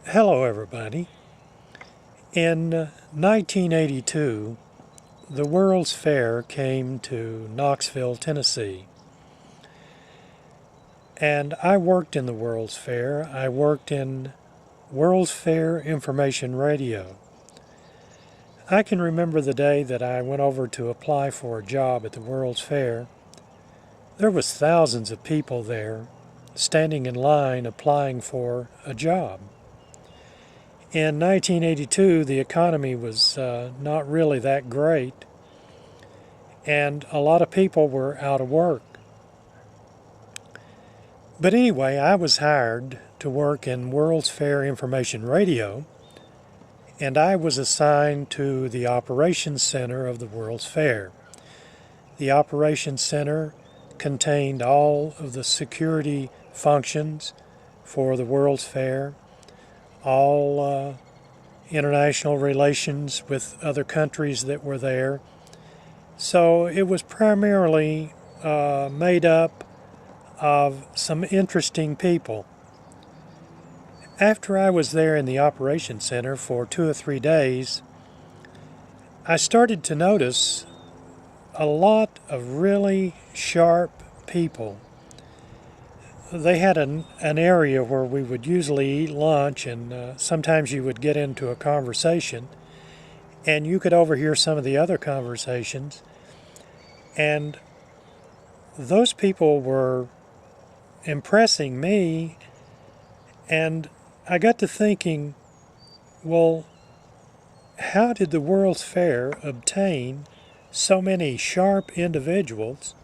Hello everybody. In 1982, the World's Fair came to Knoxville, Tennessee. And I worked in the World's Fair. I worked in World's Fair Information Radio. I can remember the day that I went over to apply for a job at the World's Fair. There was thousands of people there standing in line applying for a job. In 1982, the economy was not really that great, and a lot of people were out of work. But anyway, I was hired to work in World's Fair Information Radio, and I was assigned to the Operations Center of the World's Fair. The Operations Center contained all of the security functions for the World's Fair, all international relations with other countries that were there. So it was primarily made up of some interesting people. After I was there in the Operations Center for 2 or 3 days, I started to notice a lot of really sharp people. They had an area where we would usually eat lunch, and sometimes you would get into a conversation and you could overhear some of the other conversations, and those people were impressing me, and I got to thinking, well, how did the World's Fair obtain so many sharp individuals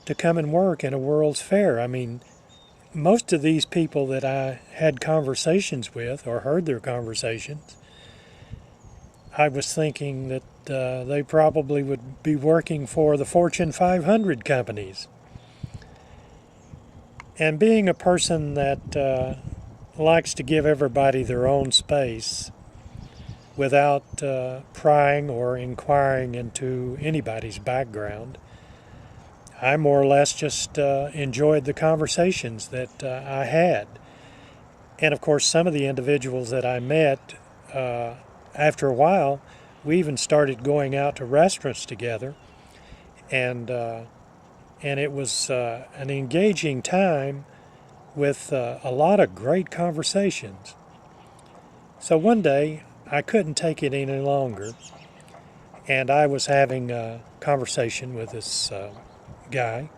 to come and work in a World's Fair? I mean, most of these people that I had conversations with or heard their conversations, I was thinking that they probably would be working for the Fortune 500 companies. And being a person that likes to give everybody their own space without prying or inquiring into anybody's background, I more or less just enjoyed the conversations that I had. And of course, some of the individuals that I met, after a while, we even started going out to restaurants together, and it was an engaging time with a lot of great conversations. So one day, I couldn't take it any longer, and I was having a conversation with this guy,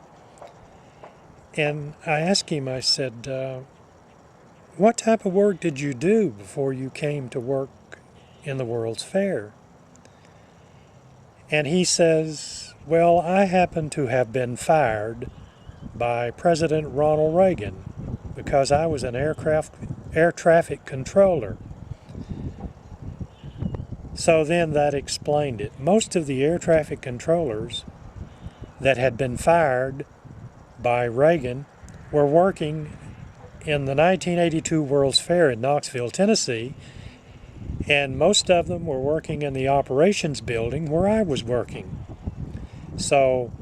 and I asked him, I said, what type of work did you do before you came to work in the World's Fair? And he says, well, I happen to have been fired by President Ronald Reagan because I was an air traffic controller. So then that explained it. Most of the air traffic controllers that had been fired by Reagan were working in the 1982 World's Fair in Knoxville, Tennessee, and most of them were working in the operations building where I was working. So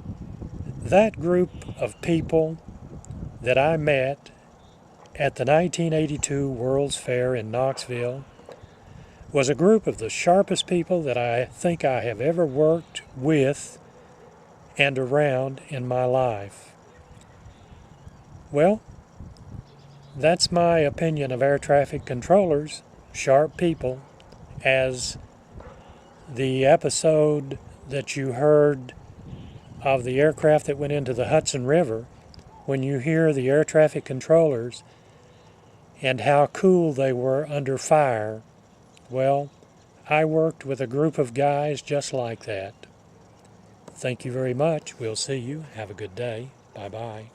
that group of people that I met at the 1982 World's Fair in Knoxville was a group of the sharpest people that I think I have ever worked with and around in my life. Well, that's my opinion of air traffic controllers, sharp people, as the episode that you heard of the aircraft that went into the Hudson River, when you hear the air traffic controllers and how cool they were under fire, well, I worked with a group of guys just like that. Thank you very much. We'll see you. Have a good day. Bye-bye.